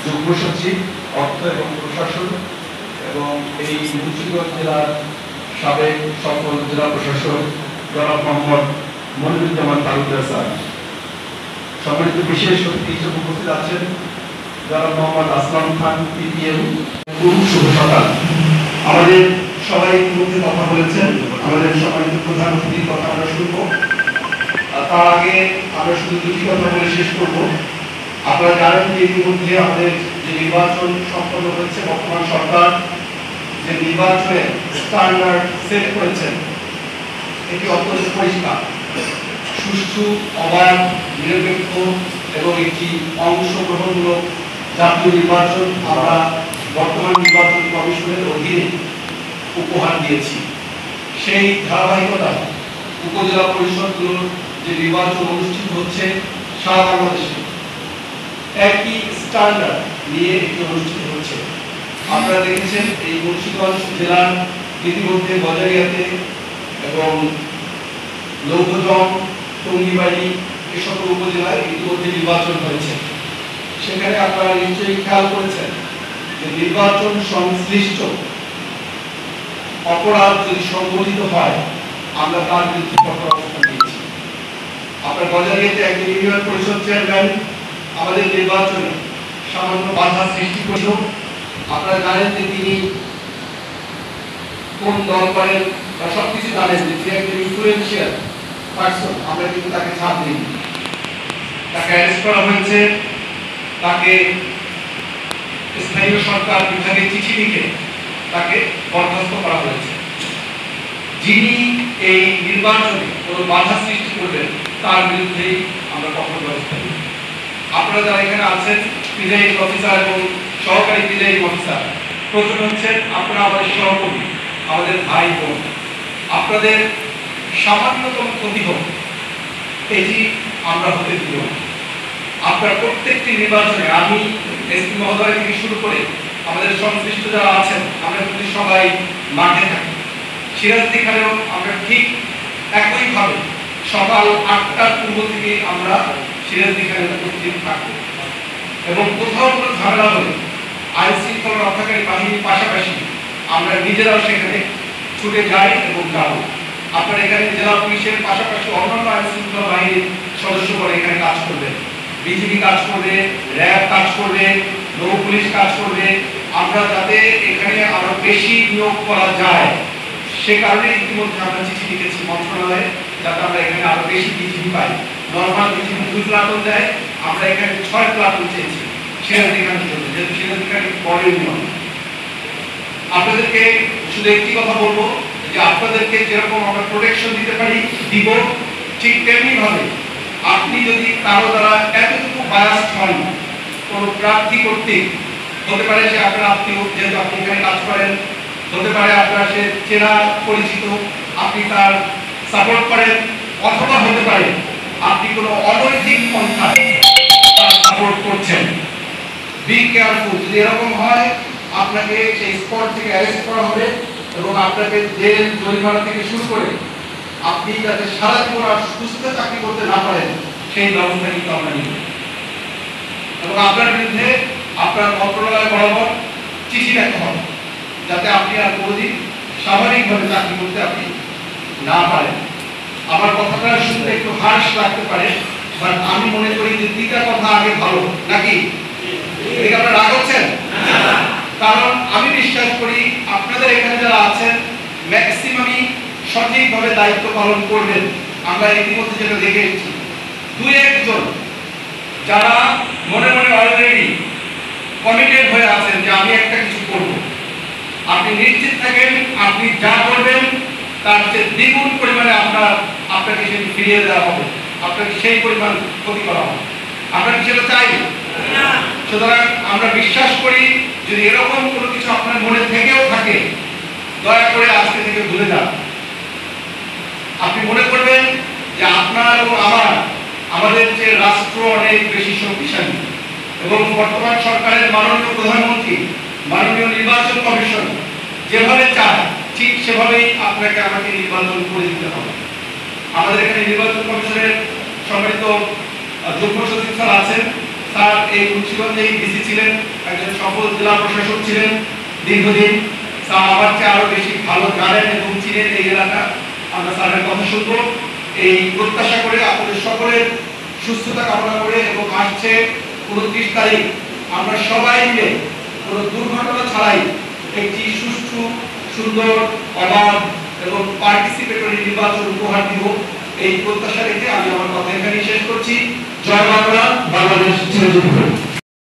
যুগ্ম সচিব অর্থ এবং প্রশাসন এবং এই মুন্সিগঞ্জ জেলার সাবেক সফল জেলা প্রশাসক জনাব মোহাম্মদ মনিরুজ্জামান তালুকদার স্যার, সম্মানিত বিশেষ অতিথি হিসেবে উপস্থিত আছেন জনাব মোহাম্মদ আসলাম খান পিপিএম। শুভ সকাল। আমাদের সবাই ইতিমধ্যে কথা বলেছেন, আমাদের সম্মানিত প্রধান অতিথির কথা আমরা শুনবো। তার আগে আমরা শুধু দুটি কথা বলে শেষ করবো। আপনারা জানেন যে ইতিমধ্যে আমাদের যে নির্বাচন সম্পন্ন হয়েছে, বর্তমান সরকার যে নির্বাচনে স্ট্যান্ডার্ড সেট করেছেন এটি অত্যন্ত পরিষ্কার, সুষ্ঠু, অবাধ, নিরপেক্ষ এবং একটি অংশগ্রহণমূলক জাতীয় নির্বাচন আমরা বর্তমান নির্বাচন কমিশনের অধীনে উপহার দিয়েছি। সেই ধারাবাহিকতা উপজেলা পরিষদগুলোর যে নির্বাচন অনুষ্ঠিত হচ্ছে সারা বাংলাদেশে একই স্ট্যান্ডার্ড নিয়ে এটি অনুষ্ঠিত হচ্ছে। আপনারা দেখেছেন এই মুন্সিগঞ্জ জেলার ইতিমধ্যে গজারিয়াতে এবং লৌহজং, টঙ্গিবাড়ি এই সকল উপজেলায় ইতিমধ্যে নির্বাচন হয়েছে। সেখানে আপনারা নিশ্চয়ই খেয়াল করেছেন যে নির্বাচন সংশ্লিষ্ট অপরাধ যদি সংঘটিত হয় আমরা তার বিরুদ্ধে কঠোর অবস্থান নিয়েছি। আপনার গজারিয়াতে একজন ইউনিয়ন পরিষদ চেয়ারম্যান আমাদের নির্বাচনে সামান্য বাধা সৃষ্টি করেছিল। আপনারা জানেন যে তিনি কোন দল করেন বা সবকিছু জানেন যে তিনি একজন ইনফ্লুয়েন্সিয়াল পার্সন। আমরা কিন্তু তাকে ছাড় দিই, তাকে অ্যারেস্ট করা হয়েছে, তাকে স্থানীয় সরকার বিভাগে চিঠি লিখে তাকে বরখাস্ত করা হয়েছে। যিনি এই নির্বাচনে কোনো বাধা সৃষ্টি করবেন তার বিরুদ্ধেই আমরা কঠোর ব্যবস্থা নিই। আপনারা যারা এখানে আছেন প্রিজাইডিং অফিসার এবং সহকারী প্রিজাইডিং অফিসার, প্রথমে হচ্ছেন আপনারা আমাদের সহকর্মী, আমাদের ভাই বোন। আপনাদের সামান্যতম ক্ষতি হোক এটি আমরা হতে দিব না। আপনার প্রত্যেকটি নির্বাচনে আমি এসপি মহোদয় থেকে শুরু করে আমাদের সংশ্লিষ্ট যারা আছেন আমরা কিন্তু সবাই মাঠে থাকি। সিরাজদিখানেও আমরা ঠিক একইভাবে সকাল 8টার পূর্ব থেকে আমরা সিরাজদিখানে উপস্থিত থাকবো এবং কোথাও কোনো ঝামেলা হলে আইন শৃঙ্খলা রক্ষাকারী বাহিনীর পাশাপাশি আমরা নিজেরাও সেখানে ছুটে যাই এবং যাব। আপনারা এখানে জেলা পুলিশের পাশাপাশি অন্যান্য আইন শৃঙ্খলা বাহিনীর সদস্যগণ এখানে কাজ করবে, বিজিবি কাজ করবে, র্যাব কাজ করবে, নৌ পুলিশ কাজ করবে। আমরা যাতে এখানে আরো বেশি নিয়োগ করা যায় সে কারণে ইতিমধ্যে আমরা চিঠি লিখেছি মন্ত্রণালয়ে যাতে আমরা এখানে আরো বেশি বিজিবি পাই। নর্মাল বিজিবি 2 প্লাটুন দেয়, আমরা এখানে 6 প্লাটুন চেয়েছি সিরাজদিখানের জন্য, যেহেতু সিরাজদিখানের বড় ইউনিয়ন। আপনাদেরকে শুধু একটি কথা বলবো যে আপনাদেরকে যেরকম আমরা প্রোটেকশন দিতে পারি দিব, ঠিক তেমনি ভাবে আপনি যদি কারো দ্বারা এতটুকু বায়াসড হন কোন প্রার্থী কর্তৃক, হতে পারে সে আপনার আত্মীয় যেহেতু আপনি এখানে কাজ করেন, হতে পারে আপনার সে চেনা পরিচিত, আপনি তার সাপোর্ট করেন, অথবা হতে পারে আপনি কোনো অনৈতিক পন্থায় তার সাপোর্ট করছেন। Be careful. যদি এরকম হয় আপনাকে সেই স্পট থেকে অ্যারেস্ট করা হবে এবং আপনাকে জেল জরিমানা থেকে শুরু করে আপনি যাতে সারা জীবন আর সুস্থ চাকরি করতে না পারেন সেই ব্যবস্থা কিন্তু আমরা নিব এবং আপনার বিরুদ্ধে আপনার মন্ত্রণালয় বরাবর চিঠি লেখা হবে যাতে আপনি আর কোনোদিন স্বাভাবিকভাবে চাকরি করতে আপনি না পারেন। আমার কথাটা শুনতে একটু হার্শ লাগতে পারে, বাট আমি মনে করি যে দুইটা কথা আগে ভালো, নাকি? আপনারা রাগ হচ্ছেন? কারণ আমি বিশ্বাস করি আপনাদের এখানে যারা আছেন ম্যাক্সিমামই সঠিকভাবে দায়িত্ব পালন করবেন। আমরা ইতিমধ্যে যেটা দেখে এসেছি, 2-1 জন যারা মনে মনে অলরেডি কমিটেড হয়ে আছেন যে আমি একটা কিছু করব, আপনি নিশ্চিত থাকেন আপনি যা করবেন তার চেয়ে দ্বিগুণ পরিমাণে আপনাকে সেটি ফিরিয়ে দেওয়া হবে, আপনাকে সেই পরিমাণ ক্ষতি করা হবে। আপনাকে সেটা চাই না। সুতরাং আমরা বিশ্বাস করি যদি এরকম কোনো কিছু আপনার মনে থেকেও থাকে দয়া করে আজকে থেকে ভুলে যান। আপনি মনে করবেন যে আপনার এবং আমাদের যে রাষ্ট্র অনেক বেশি শক্তিশালী এবং বর্তমান সরকারের মাননীয় প্রধানমন্ত্রী, মাননীয় নির্বাচন কমিশন যেভাবে চায় ঠিক সেভাবেই আপনাকে আমাকে নির্বাচন করে দিতে হবে। আমাদের এখানে নির্বাচন কমিশনের সম্মানিত যুগ্ম সচিব স্যার আছেন, স্যার এই মুন্সিগঞ্জে ডিসি ছিলেন, একজন সফল জেলা প্রশাসক ছিলেন দীর্ঘদিন। স্যার আমার চেয়ে আরো বেশি ভালো জানেন এবং চিনেন এই এলাকা। আমরা স্যারের কথা শুনবো এই প্রত্যাশা করে, আপনাদের সকলের সুস্থতা কামনা করে, এবং আসছে 29 তারিখ আমরা সবাই মিলে কোনো দুর্ঘটনা ছাড়াই একটি সুষ্ঠু, সুন্দর, অবাধ এবং পার্টিসিপেটরি নির্বাচন উপহার দিব। এই প্রত্যাশা রেখে আমি আমার কথা এখানেই শেষ করছি। জয় বাংলা, বাংলাদেশ চিরজীবী হোক।